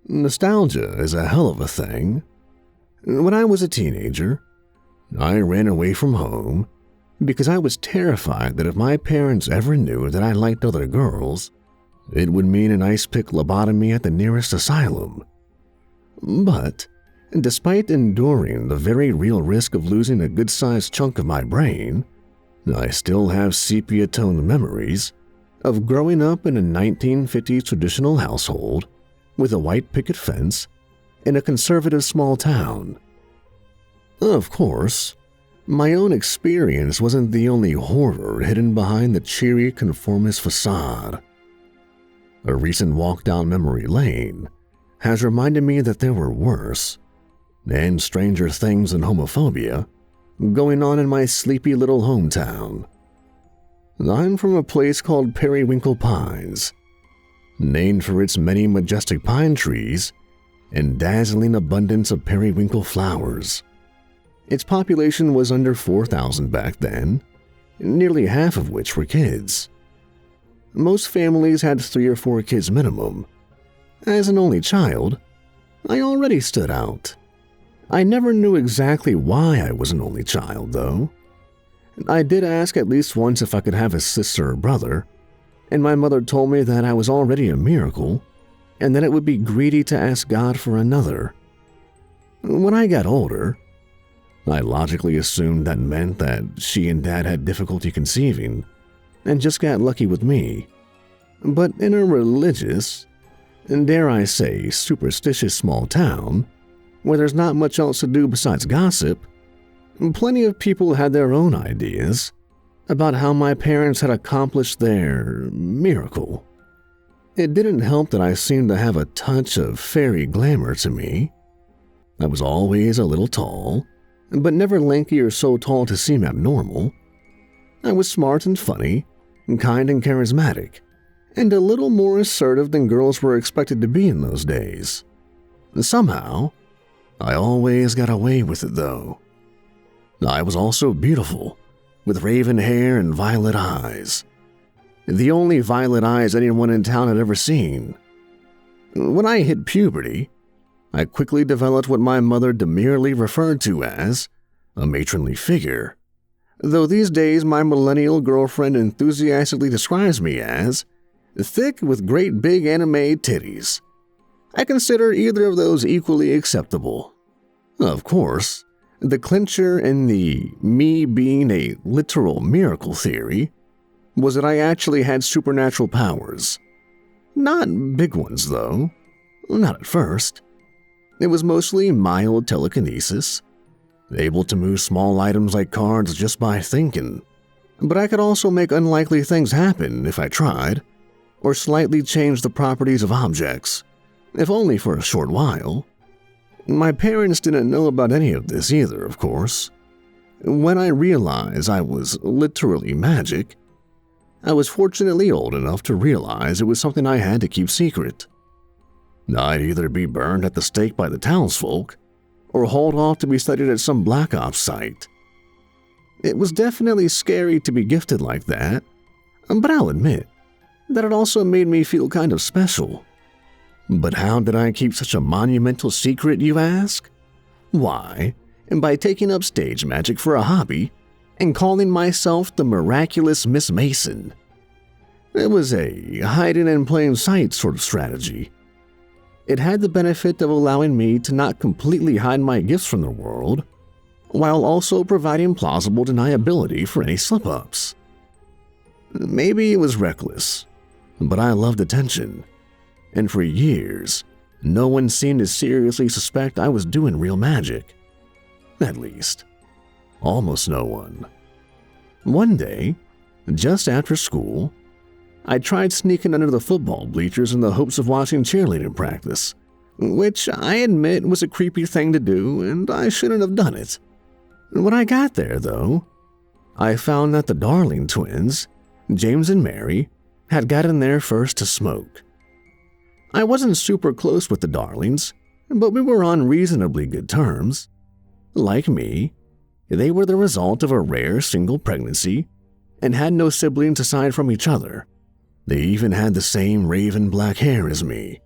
Nostalgia is a hell of a thing. When I was a teenager, I ran away from home because I was terrified that if my parents ever knew that I liked other girls, it would mean an ice pick lobotomy at the nearest asylum. But, despite enduring the very real risk of losing a good-sized chunk of my brain, I still have sepia-toned memories of growing up in a 1950s traditional household with a white picket fence in a conservative small town. Of course, my own experience wasn't the only horror hidden behind the cheery conformist facade. A recent walk down memory lane has reminded me that there were worse and stranger things than homophobia going on in my sleepy little hometown. I'm from a place called Periwinkle Pines, named for its many majestic pine trees and dazzling abundance of periwinkle flowers. Its population was under 4,000 back then, nearly half of which were kids. Most families had 3 or 4 kids minimum. As an only child, I already stood out. I never knew exactly why I was an only child, though. I did ask at least once if I could have a sister or brother, and my mother told me that I was already a miracle and that it would be greedy to ask God for another. When I got older, I logically assumed that meant that she and Dad had difficulty conceiving and just got lucky with me. But in a religious, and dare I say superstitious small town, where there's not much else to do besides gossip, plenty of people had their own ideas about how my parents had accomplished their miracle. It didn't help that I seemed to have a touch of fairy glamour to me. I was always a little tall, but never lanky or so tall to seem abnormal. I was smart and funny, kind and charismatic, and a little more assertive than girls were expected to be in those days. Somehow, I always got away with it, though. I was also beautiful, with raven hair and violet eyes. The only violet eyes anyone in town had ever seen. When I hit puberty, I quickly developed what my mother demurely referred to as a matronly figure, though these days my millennial girlfriend enthusiastically describes me as thick with great big anime titties. I consider either of those equally acceptable. Of course, the clincher in the me being a literal miracle theory was that I actually had supernatural powers. Not big ones, though. Not at first. It was mostly mild telekinesis, able to move small items like cards just by thinking. But I could also make unlikely things happen if I tried, or slightly change the properties of objects, if only for a short while. My parents didn't know about any of this either, of course. When I realized I was literally magic, I was fortunately old enough to realize it was something I had to keep secret. I'd either be burned at the stake by the townsfolk, or hauled off to be studied at some Black Ops site. It was definitely scary to be gifted like that, but I'll admit that it also made me feel kind of special. But how did I keep such a monumental secret, you ask? Why, by taking up stage magic for a hobby and calling myself the miraculous Miss Mason. It was a hiding in plain sight sort of strategy. It had the benefit of allowing me to not completely hide my gifts from the world, while also providing plausible deniability for any slip-ups. Maybe it was reckless, but I loved attention, and for years, no one seemed to seriously suspect I was doing real magic. At least, almost no one. One day, just after school, I tried sneaking under the football bleachers in the hopes of watching cheerleading practice, which I admit was a creepy thing to do and I shouldn't have done it. When I got there, though, I found that the Darling twins, James and Mary, had gotten there first to smoke. I wasn't super close with the Darlings, but we were on reasonably good terms. Like me, they were the result of a rare single pregnancy and had no siblings aside from each other. They even had the same raven black hair as me.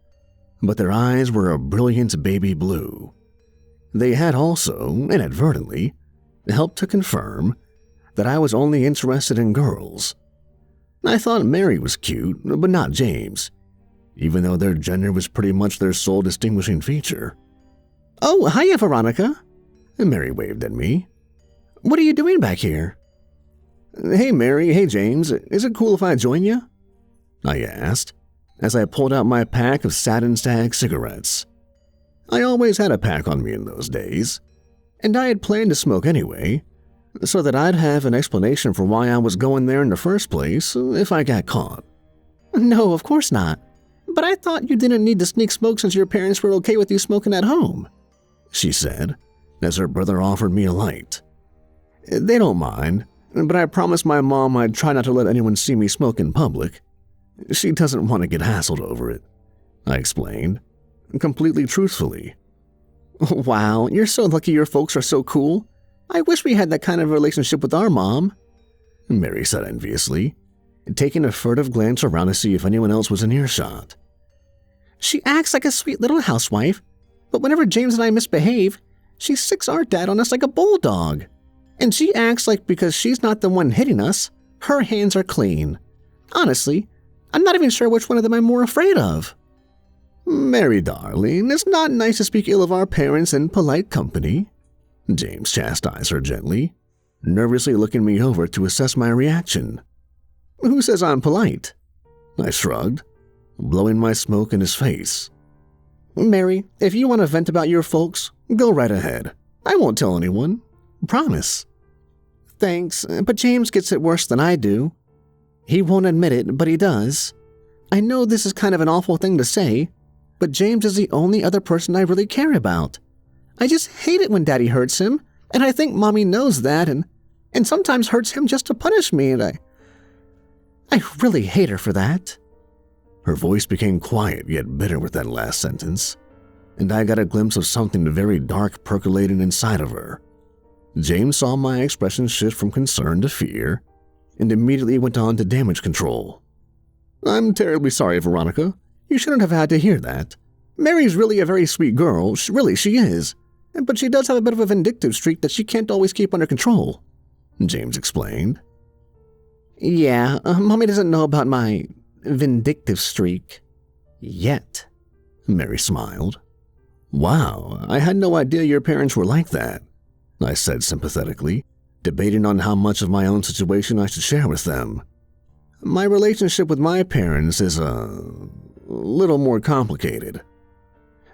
but their eyes were a brilliant baby blue. They had also, inadvertently, helped to confirm that I was only interested in girls. I thought Mary was cute, but not James, even though their gender was pretty much their sole distinguishing feature. "Oh, hiya, Veronica," Mary waved at me. "What are you doing back here?" "Hey, Mary. Hey, James. Is it cool if I join you?" I asked, as I pulled out my pack of Satin Stag cigarettes. I always had a pack on me in those days, and I had planned to smoke anyway, so that I'd have an explanation for why I was going there in the first place if I got caught. "No, of course not. But I thought you didn't need to sneak smoke since your parents were okay with you smoking at home," she said, as her brother offered me a light. "They don't mind, but I promised my mom I'd try not to let anyone see me smoke in public. She doesn't want to get hassled over it," I explained, completely truthfully. "Wow, you're so lucky your folks are so cool. I wish we had that kind of relationship with our mom," Mary said enviously, taking a furtive glance around to see if anyone else was in earshot. "She acts like a sweet little housewife, but whenever James and I misbehave, she sicks our dad on us like a bulldog. And she acts like because she's not the one hitting us, her hands are clean. Honestly, I'm not even sure which one of them I'm more afraid of." "Mary, darling, it's not nice to speak ill of our parents in polite company," James chastised her gently, nervously looking me over to assess my reaction. "Who says I'm polite?" I shrugged, blowing my smoke in his face. "Mary, if you want to vent about your folks, go right ahead. I won't tell anyone. Promise." "Thanks, but James gets it worse than I do. He won't admit it, but he does. I know this is kind of an awful thing to say, but James is the only other person I really care about. I just hate it when Daddy hurts him, and I think Mommy knows that, and sometimes hurts him just to punish me, and I really hate her for that." Her voice became quiet yet bitter with that last sentence, and I got a glimpse of something very dark percolating inside of her. James saw my expression shift from concern to fear, and immediately went on to damage control. "I'm terribly sorry, Veronica. You shouldn't have had to hear that. Mary's really a very sweet girl, she is. But she does have a bit of a vindictive streak that she can't always keep under control," James explained. "Yeah, Mommy doesn't know about my vindictive streak. Yet," Mary smiled. "Wow, I had no idea your parents were like that," I said sympathetically, debating on how much of my own situation I should share with them. "My relationship with my parents is a little more complicated.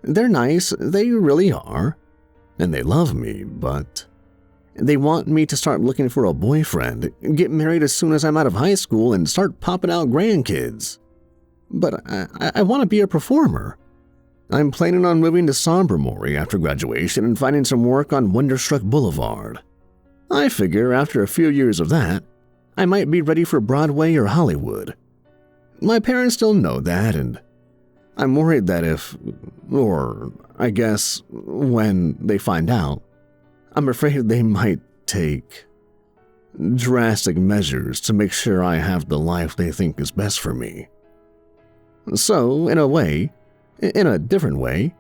They're nice, they really are, and they love me, but they want me to start looking for a boyfriend, get married as soon as I'm out of high school, and start popping out grandkids. But I want to be a performer. I'm planning on moving to Sombermory after graduation and finding some work on Wonderstruck Boulevard. I figure after a few years of that, I might be ready for Broadway or Hollywood. My parents still know that, and I'm worried that I guess when they find out, I'm afraid they might take drastic measures to make sure I have the life they think is best for me. So, in a different way,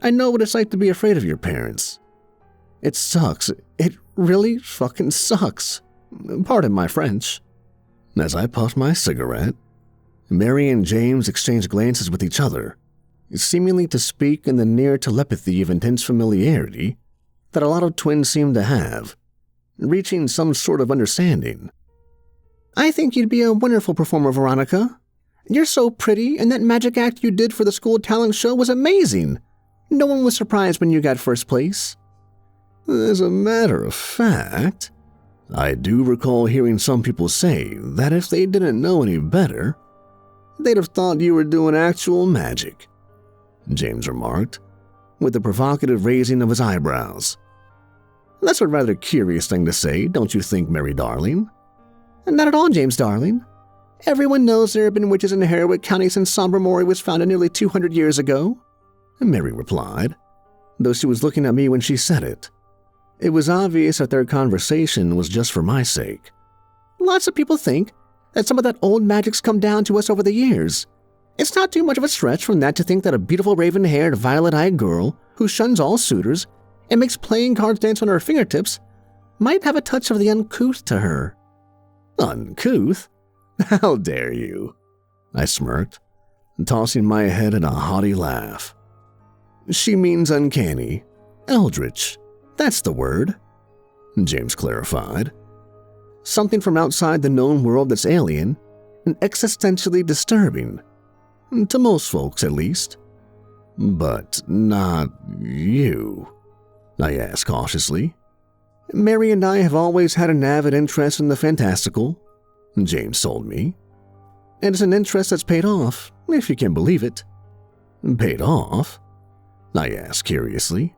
I know what it's like to be afraid of your parents. It sucks. It really fucking sucks. Pardon my French." As I puffed my cigarette, Mary and James exchanged glances with each other, seemingly to speak in the near telepathy of intense familiarity that a lot of twins seem to have, reaching some sort of understanding. "I think you'd be a wonderful performer, Veronica. You're so pretty, and that magic act you did for the school talent show was amazing. No one was surprised when you got first place." As a matter of fact, I do recall hearing some people say that if they didn't know any better, they'd have thought you were doing actual magic, James remarked, with a provocative raising of his eyebrows. "That's a rather curious thing to say, don't you think, Mary darling?" "Not at all, James darling. Everyone knows there have been witches in Harwood County since Sombermory was founded nearly 200 years ago," Mary replied, though she was looking at me when she said it. It was obvious that their conversation was just for my sake. "Lots of people think that some of that old magic's come down to us over the years. It's not too much of a stretch from that to think that a beautiful raven-haired, violet-eyed girl who shuns all suitors and makes playing cards dance on her fingertips might have a touch of the uncouth to her." "Uncouth? How dare you?" I smirked, tossing my head in a haughty laugh. "She means uncanny. Eldritch. That's the word," James clarified. "Something from outside the known world that's alien and existentially disturbing. To most folks, at least." "But not you?" I asked cautiously. "Mary and I have always had an avid interest in the fantastical," James told me. "And it's an interest that's paid off, if you can believe it." "Paid off?" I asked curiously.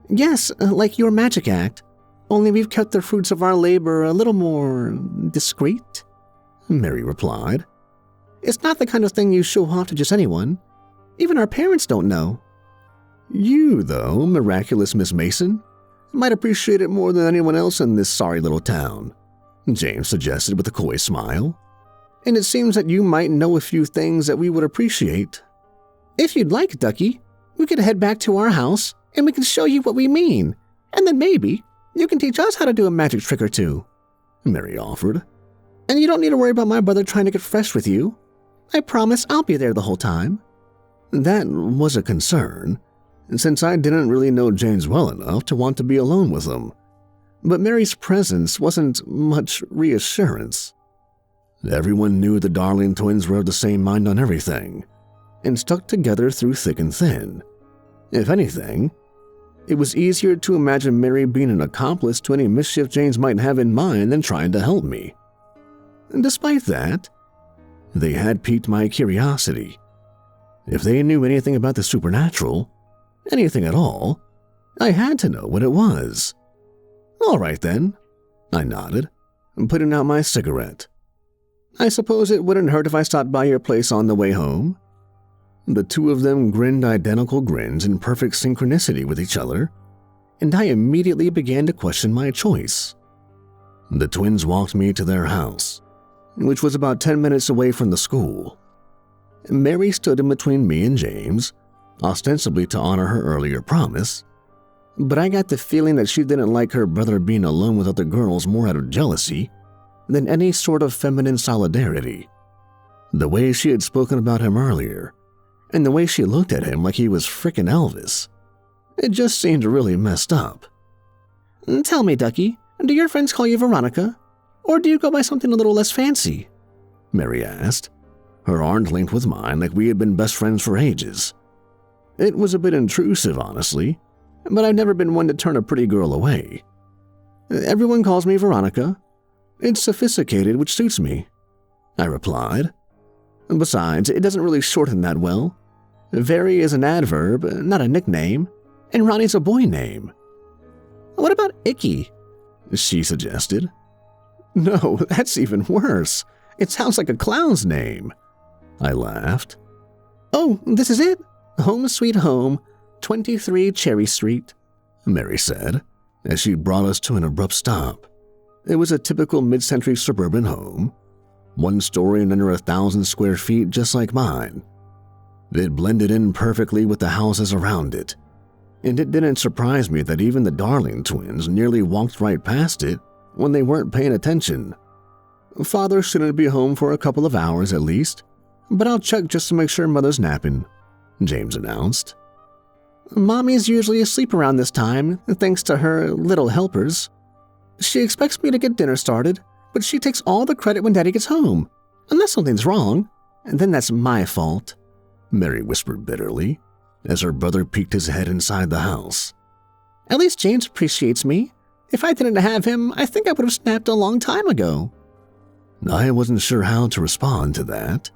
"Yes, like your magic act, only we've kept the fruits of our labor a little more discreet," Mary replied. "It's not the kind of thing you show off to just anyone. Even our parents don't know." "You, though, miraculous Miss Mason, might appreciate it more than anyone else in this sorry little town," James suggested with a coy smile. "And it seems that you might know a few things that we would appreciate. If you'd like, Ducky, we could head back to our house and we can show you what we mean, and then maybe you can teach us how to do a magic trick or two," Mary offered. "And you don't need to worry about my brother trying to get fresh with you. I promise I'll be there the whole time." That was a concern, since I didn't really know James well enough to want to be alone with him. But Mary's presence wasn't much reassurance. Everyone knew the Darling twins were of the same mind on everything, and stuck together through thick and thin. If anything, it was easier to imagine Mary being an accomplice to any mischief James might have in mind than trying to help me. And despite that, they had piqued my curiosity. If they knew anything about the supernatural, anything at all, I had to know what it was. "All right then," I nodded, putting out my cigarette. "I suppose it wouldn't hurt if I stopped by your place on the way home." The two of them grinned identical grins in perfect synchronicity with each other, and I immediately began to question my choice. The twins walked me to their house, which was about 10 minutes away from the school. Mary stood in between me and James, ostensibly to honor her earlier promise, but I got the feeling that she didn't like her brother being alone with other girls more out of jealousy than any sort of feminine solidarity. The way she had spoken about him earlier, and the way she looked at him like he was frickin' Elvis, it just seemed really messed up. "Tell me, Ducky, do your friends call you Veronica, or do you go by something a little less fancy?" Mary asked, her arms linked with mine like we had been best friends for ages. It was a bit intrusive, honestly, but I've never been one to turn a pretty girl away. "Everyone calls me Veronica. It's sophisticated, which suits me," I replied. "Besides, it doesn't really shorten that well. Very is an adverb, not a nickname, and Ronnie's a boy name." "What about Icky?" she suggested. "No, that's even worse. It sounds like a clown's name." I laughed. "Oh, this is it. Home sweet home, 23 Cherry Street," Mary said, as she brought us to an abrupt stop. It was a typical mid-century suburban home, one story and under 1,000 square feet just like mine. It blended in perfectly with the houses around it, and it didn't surprise me that even the Darling twins nearly walked right past it when they weren't paying attention. "Father shouldn't be home for a couple of hours at least, but I'll check just to make sure Mother's napping," James announced. "Mommy's usually asleep around this time, thanks to her little helpers. She expects me to get dinner started, but she takes all the credit when Daddy gets home. Unless something's wrong, and then that's my fault," Mary whispered bitterly, as her brother peeked his head inside the house. "At least James appreciates me. If I didn't have him, I think I would have snapped a long time ago." I wasn't sure how to respond to that.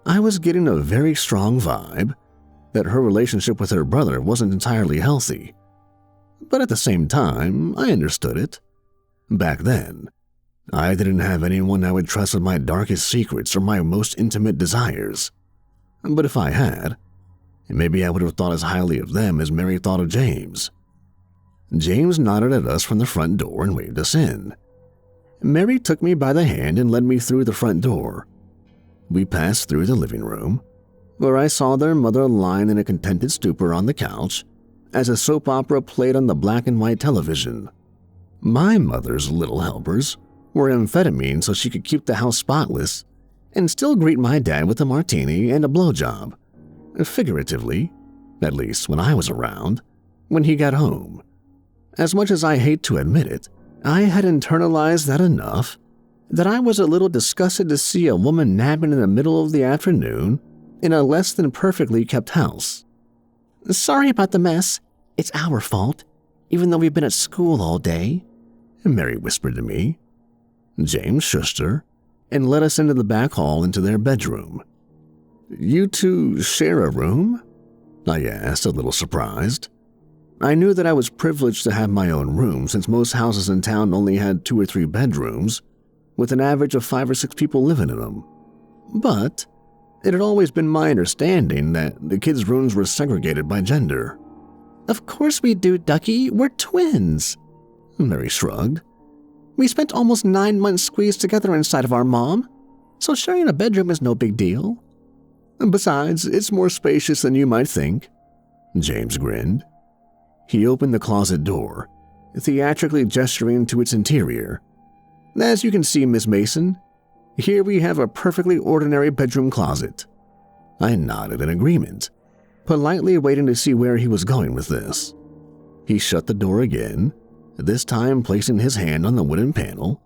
I was getting a very strong vibe that her relationship with her brother wasn't entirely healthy. But at the same time, I understood it. Back then, I didn't have anyone I would trust with my darkest secrets or my most intimate desires. But if I had, maybe I would have thought as highly of them as Mary thought of James. James nodded at us from the front door and waved us in. Mary took me by the hand and led me through the front door. We passed through the living room, where I saw their mother lying in a contented stupor on the couch as a soap opera played on the black and white television. My mother's little helpers were amphetamine so she could keep the house spotless and still greet my dad with a martini and a blowjob, figuratively, at least when I was around, when he got home. As much as I hate to admit it, I had internalized that enough that I was a little disgusted to see a woman napping in the middle of the afternoon in a less than perfectly kept house. "Sorry about the mess. It's our fault, even though we've been at school all day," Mary whispered to me. James shushed her and led us into the back hall into their bedroom. "You two share a room?" I asked, a little surprised. I knew that I was privileged to have my own room since most houses in town only had 2 or 3 bedrooms, with an average of 5 or 6 people living in them. But it had always been my understanding that the kids' rooms were segregated by gender. "Of course we do, Ducky. We're twins," Mary shrugged. "We spent almost 9 months squeezed together inside of our mom, so sharing a bedroom is no big deal. Besides, it's more spacious than you might think." James grinned. He opened the closet door, theatrically gesturing to its interior. "As you can see, Miss Mason, here we have a perfectly ordinary bedroom closet." I nodded in agreement, politely waiting to see where he was going with this. He shut the door again, this time placing his hand on the wooden panel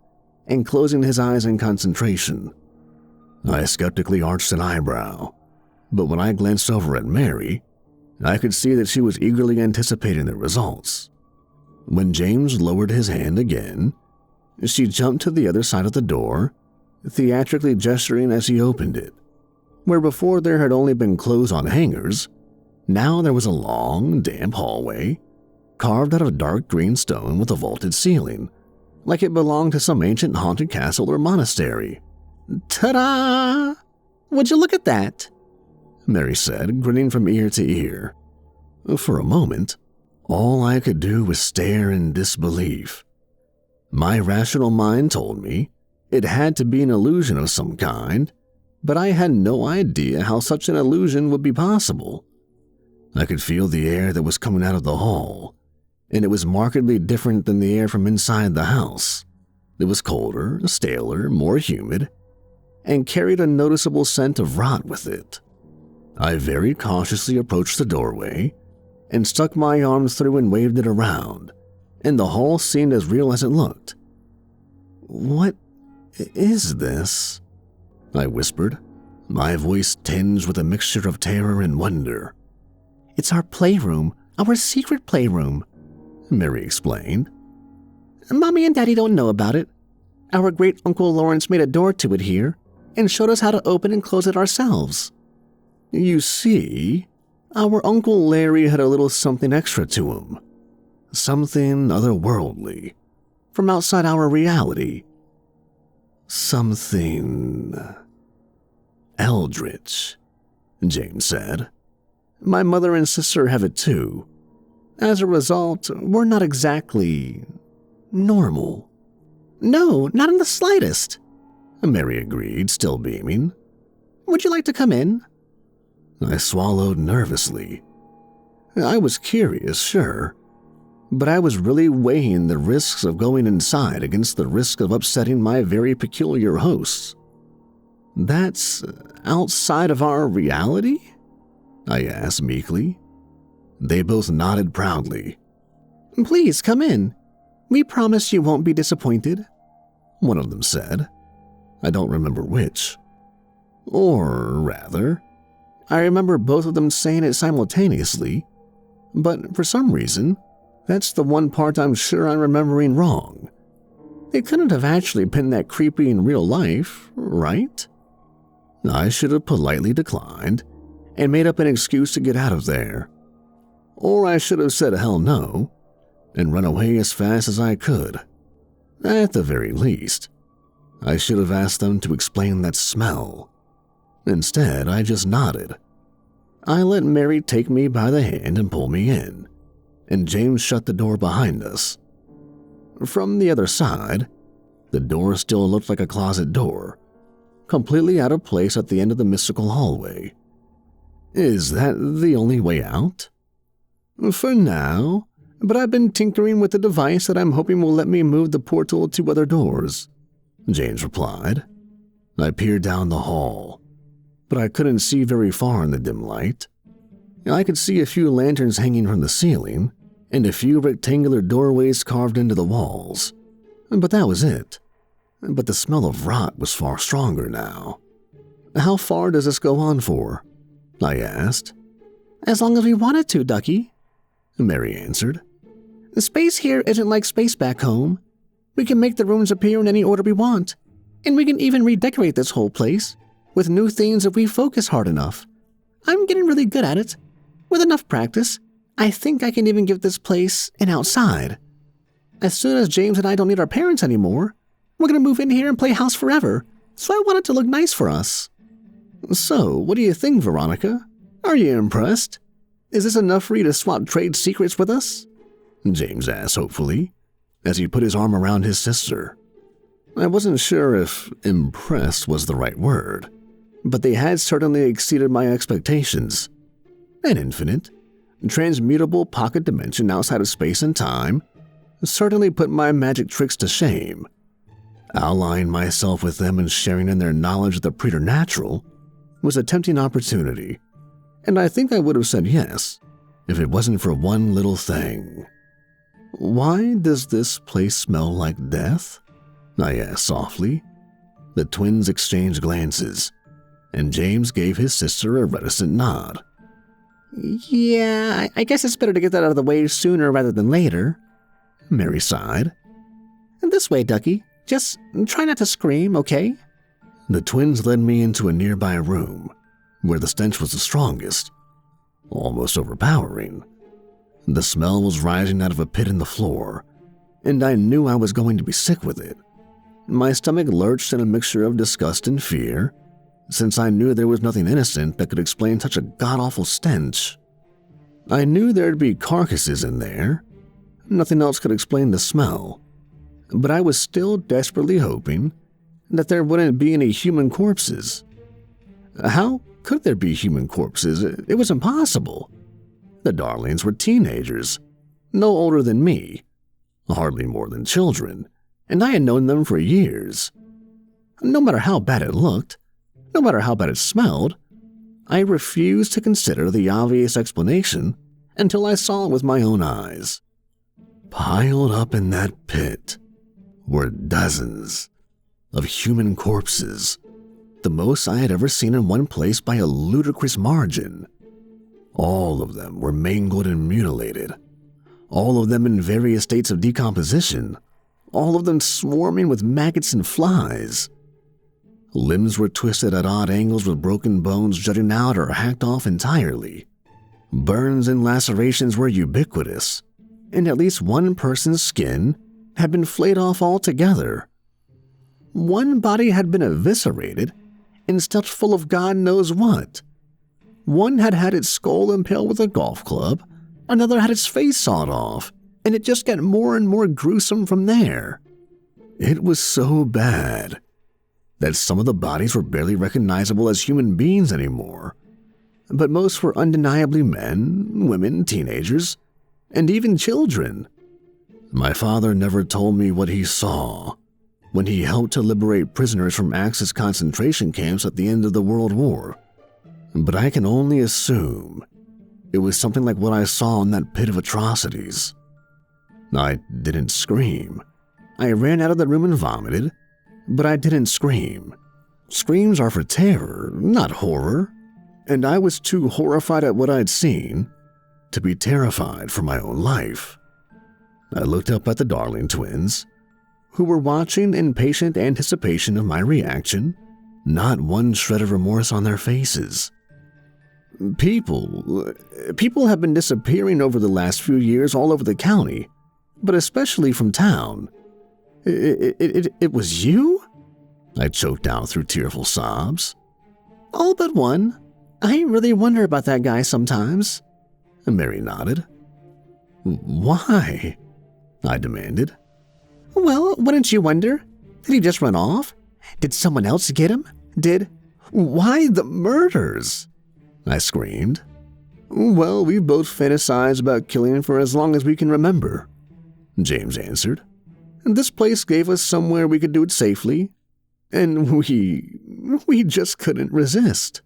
and closing his eyes in concentration. I skeptically arched an eyebrow, but when I glanced over at Mary, I could see that she was eagerly anticipating the results. When James lowered his hand again, she jumped to the other side of the door, theatrically gesturing as he opened it. Where before there had only been clothes on hangers, now there was a long, damp hallway, carved out of dark green stone with a vaulted ceiling, like it belonged to some ancient haunted castle or monastery. "Ta-da! Would you look at that?" Mary said, grinning from ear to ear. For a moment, all I could do was stare in disbelief. My rational mind told me it had to be an illusion of some kind, but I had no idea how such an illusion would be possible. I could feel the air that was coming out of the hall, and it was markedly different than the air from inside the house. It was colder, staler, more humid, and carried a noticeable scent of rot with it. I very cautiously approached the doorway and stuck my arms through and waved it around, and the hall seemed as real as it looked. "What is this?" I whispered, my voice tinged with a mixture of terror and wonder. "It's our playroom, our secret playroom," Mary explained. "Mommy and Daddy don't know about it. Our great-uncle Lawrence made a door to it here and showed us how to open and close it ourselves. You see, our Uncle Larry had a little something extra to him, something otherworldly, from outside our reality. Something eldritch," James said. "My mother and sister have it too. As a result, we're not exactly normal." "No, not in the slightest," Mary agreed, still beaming. "Would you like to come in?" I swallowed nervously. I was curious, sure, but I was really weighing the risks of going inside against the risk of upsetting my very peculiar hosts. "That's outside of our reality?" I asked meekly. They both nodded proudly. "Please come in. We promise you won't be disappointed," one of them said. I don't remember which. Or rather, I remember both of them saying it simultaneously, but for some reason, that's the one part I'm sure I'm remembering wrong. It couldn't have actually been that creepy in real life, right? I should have politely declined and made up an excuse to get out of there. Or I should have said hell no and run away as fast as I could. At the very least, I should have asked them to explain that smell. Instead, I just nodded. I let Mary take me by the hand and pull me in, and James shut the door behind us. From the other side, the door still looked like a closet door, completely out of place at the end of the mystical hallway. Is that the only way out? For now, but I've been tinkering with a device that I'm hoping will let me move the portal to other doors, James replied. I peered down the hall, but I couldn't see very far in the dim light. I could see a few lanterns hanging from the ceiling and a few rectangular doorways carved into the walls, but that was it. But the smell of rot was far stronger now. How far does this go on for? I asked. As long as we want it to, Ducky, Mary answered. The space here isn't like space back home. We can make the rooms appear in any order we want, and we can even redecorate this whole place with new things if we focus hard enough. I'm getting really good at it. With enough practice, I think I can even give this place an outside. As soon as James and I don't need our parents anymore, we're going to move in here and play house forever, so I want it to look nice for us. So, what do you think, Veronica? Are you impressed? Is this enough for you to swap trade secrets with us? James asked hopefully, as he put his arm around his sister. I wasn't sure if impressed was the right word, but they had certainly exceeded my expectations. An infinite, transmutable pocket dimension outside of space and time certainly put my magic tricks to shame. Allying myself with them and sharing in their knowledge of the preternatural was a tempting opportunity, and I think I would have said yes if it wasn't for one little thing. Why does this place smell like death? I asked softly. The twins exchanged glances, and James gave his sister a reticent nod. Yeah, I guess it's better to get that out of the way sooner rather than later, Mary sighed. This way, Ducky. Just try not to scream, okay? The twins led me into a nearby room, where the stench was the strongest, almost overpowering. The smell was rising out of a pit in the floor, and I knew I was going to be sick with it. My stomach lurched in a mixture of disgust and fear, since I knew there was nothing innocent that could explain such a god-awful stench. I knew there'd be carcasses in there. Nothing else could explain the smell, but I was still desperately hoping that there wouldn't be any human corpses. How could there be human corpses? It was impossible. The darlings were teenagers, no older than me, hardly more than children, and I had known them for years. No matter how bad it looked, no matter how bad it smelled, I refused to consider the obvious explanation until I saw it with my own eyes. Piled up in that pit were dozens of human corpses, the most I had ever seen in one place by a ludicrous margin. All of them were mangled and mutilated, all of them in various states of decomposition, all of them swarming with maggots and flies. Limbs were twisted at odd angles with broken bones jutting out or hacked off entirely. Burns and lacerations were ubiquitous, and at least one person's skin had been flayed off altogether. One body had been eviscerated and stuffed full of God knows what. One had had its skull impaled with a golf club, another had its face sawed off, and it just got more and more gruesome from there. It was so bad that some of the bodies were barely recognizable as human beings anymore, but most were undeniably men, women, teenagers, and even children. My father never told me what he saw when he helped to liberate prisoners from Axis concentration camps at the end of the World War, but I can only assume it was something like what I saw in that pit of atrocities. I didn't scream. I ran out of the room and vomited, but I didn't scream. Screams are for terror, not horror, and I was too horrified at what I'd seen to be terrified for my own life. I looked up at the Darling twins, who were watching in patient anticipation of my reaction, not one shred of remorse on their faces. People have been disappearing over the last few years all over the county, but especially from town. It was you? I choked out through tearful sobs. All but one. I really wonder about that guy sometimes. Mary nodded. Why? I demanded. Well, wouldn't you wonder? Did he just run off? Did someone else get him? Why the murders? I screamed. Well, we've both fantasized about killing for as long as we can remember, James answered. This place gave us somewhere we could do it safely, and we just couldn't resist.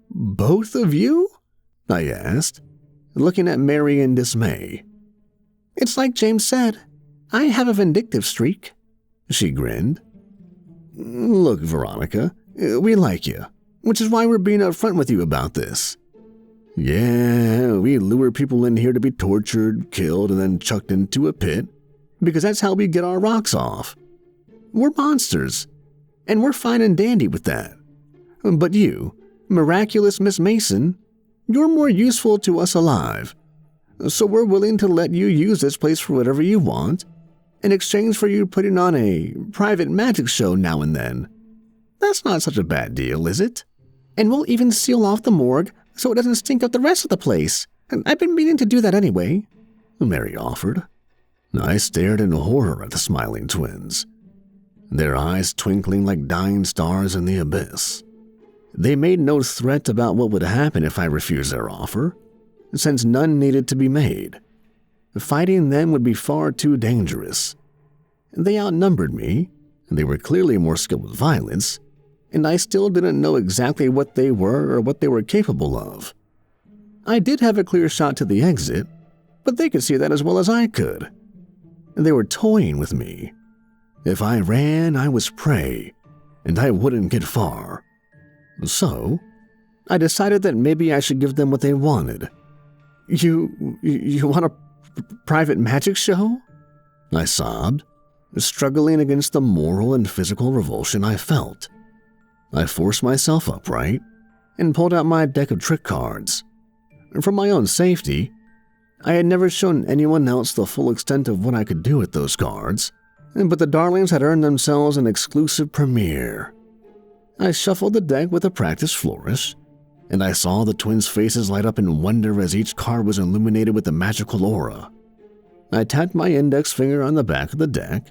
Both of you? I asked, looking at Mary in dismay. It's like James said, I have a vindictive streak, she grinned. Look, Veronica, we like you, which is why we're being upfront with you about this. Yeah, we lure people in here to be tortured, killed, and then chucked into a pit, because that's how we get our rocks off. We're monsters, and we're fine and dandy with that. But you, miraculous Miss Mason, you're more useful to us alive. So we're willing to let you use this place for whatever you want, in exchange for you putting on a private magic show now and then. That's not such a bad deal, is it? And we'll even seal off the morgue so it doesn't stink up the rest of the place. I've been meaning to do that anyway, Mary offered. I stared in horror at the smiling twins, their eyes twinkling like dying stars in the abyss. They made no threat about what would happen if I refused their offer, since none needed to be made. Fighting them would be far too dangerous. They outnumbered me, they were clearly more skilled with violence, and I still didn't know exactly what they were or what they were capable of. I did have a clear shot to the exit, but they could see that as well as I could. They were toying with me. If I ran, I was prey, and I wouldn't get far. So, I decided that maybe I should give them what they wanted. You want a private magic show? I sobbed, struggling against the moral and physical revulsion I felt. I forced myself upright and pulled out my deck of trick cards. For my own safety, I had never shown anyone else the full extent of what I could do with those cards, but the darlings had earned themselves an exclusive premiere. I shuffled the deck with a practiced flourish, and I saw the twins' faces light up in wonder as each card was illuminated with a magical aura. I tapped my index finger on the back of the deck,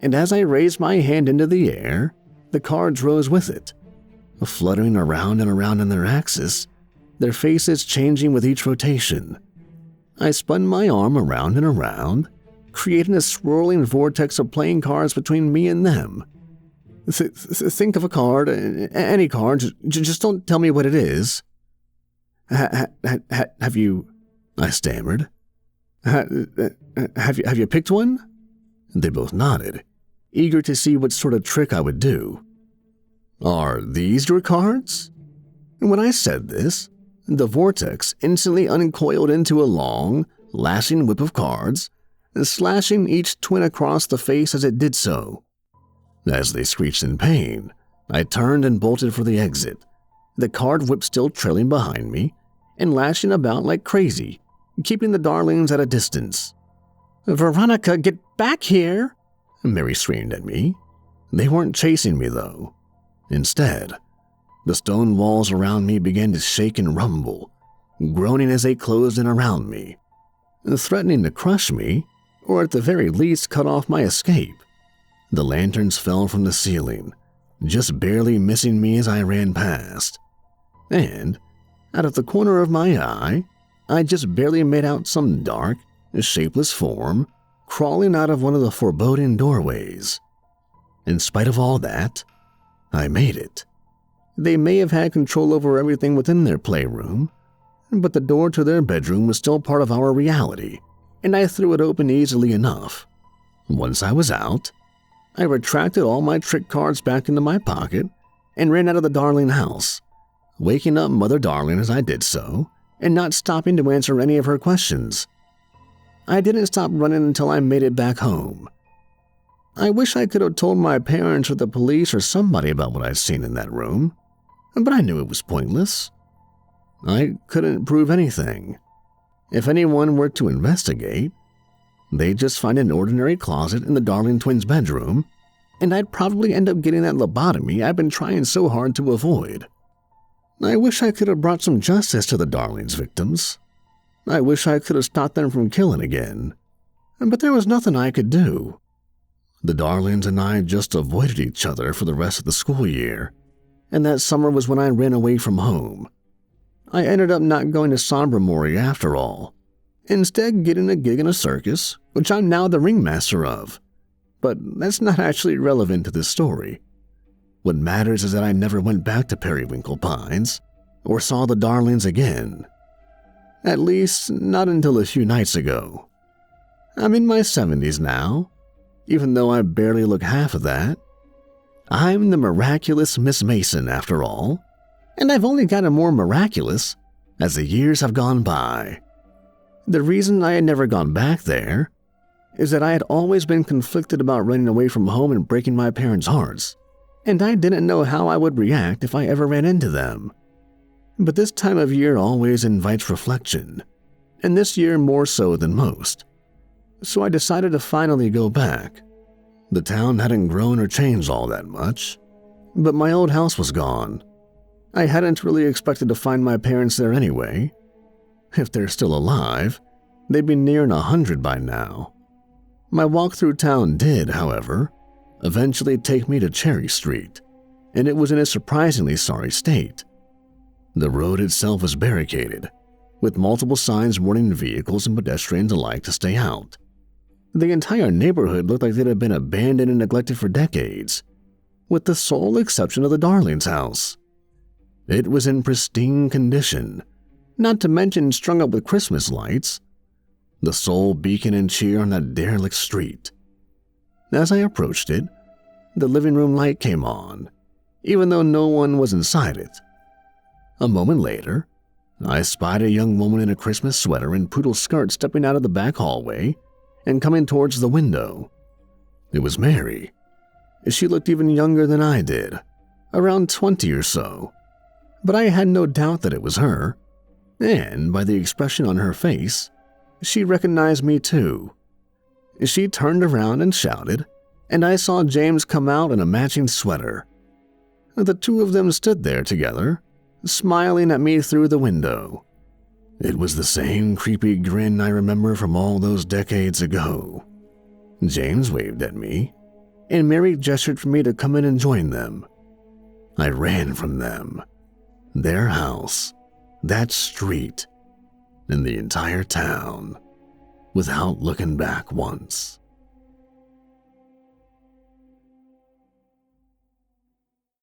and as I raised my hand into the air, the cards rose with it, fluttering around and around in their axis, their faces changing with each rotation. I spun my arm around and around, creating a swirling vortex of playing cards between me and them. Think of a card, any card, just don't tell me what it is. Have you, I stammered. Have you picked one? They both nodded, eager to see what sort of trick I would do. Are these your cards? When I said this, the vortex instantly uncoiled into a long, lashing whip of cards, slashing each twin across the face as it did so. As they screeched in pain, I turned and bolted for the exit, the card whip still trailing behind me and lashing about like crazy, keeping the darlings at a distance. Veronica, get back here! Mary screamed at me. They weren't chasing me, though. Instead, the stone walls around me began to shake and rumble, groaning as they closed in around me, threatening to crush me, or at the very least cut off my escape. The lanterns fell from the ceiling, just barely missing me as I ran past. And, out of the corner of my eye, I just barely made out some dark, shapeless form crawling out of one of the foreboding doorways. In spite of all that, I made it. They may have had control over everything within their playroom, but the door to their bedroom was still part of our reality, and I threw it open easily enough. Once I was out, I retracted all my trick cards back into my pocket and ran out of the Darling house, waking up Mother Darling as I did so, and not stopping to answer any of her questions. I didn't stop running until I made it back home. I wish I could have told my parents or the police or somebody about what I'd seen in that room, but I knew it was pointless. I couldn't prove anything. If anyone were to investigate, they'd just find an ordinary closet in the Darling twins' bedroom, and I'd probably end up getting that lobotomy I've been trying so hard to avoid. I wish I could have brought some justice to the Darlings' victims. I wish I could have stopped them from killing again, but there was nothing I could do. The Darlings and I just avoided each other for the rest of the school year, and that summer was when I ran away from home. I ended up not going to Sombre Mori after all, instead getting a gig in a circus, which I'm now the ringmaster of. But that's not actually relevant to this story. What matters is that I never went back to Periwinkle Pines or saw the darlings again. At least, not until a few nights ago. I'm in my 70s now, even though I barely look half of that. I'm the miraculous Miss Mason, after all, and I've only gotten more miraculous as the years have gone by. The reason I had never gone back there is that I had always been conflicted about running away from home and breaking my parents' hearts, and I didn't know how I would react if I ever ran into them. But this time of year always invites reflection, and this year more so than most. So I decided to finally go back. The town hadn't grown or changed all that much, but my old house was gone. I hadn't really expected to find my parents there anyway. If they're still alive, they'd be nearing 100 by now. My walk through town did, however, eventually take me to Cherry Street, and it was in a surprisingly sorry state. The road itself was barricaded, with multiple signs warning vehicles and pedestrians alike to stay out. The entire neighborhood looked like it had been abandoned and neglected for decades, with the sole exception of the Darlings' house. It was in pristine condition, not to mention strung up with Christmas lights, the sole beacon and cheer on that derelict street. As I approached it, the living room light came on, even though no one was inside it. A moment later, I spied a young woman in a Christmas sweater and poodle skirt stepping out of the back hallway and coming towards the window. It was Mary. She looked even younger than I did, around 20 or so, but I had no doubt that it was her, and by the expression on her face, she recognized me too. She turned around and shouted, and I saw James come out in a matching sweater. The two of them stood there together, smiling at me through the window. It was the same creepy grin I remember from all those decades ago. James waved at me, and Mary gestured for me to come in and join them. I ran from them, their house, that street, and the entire town, without looking back once.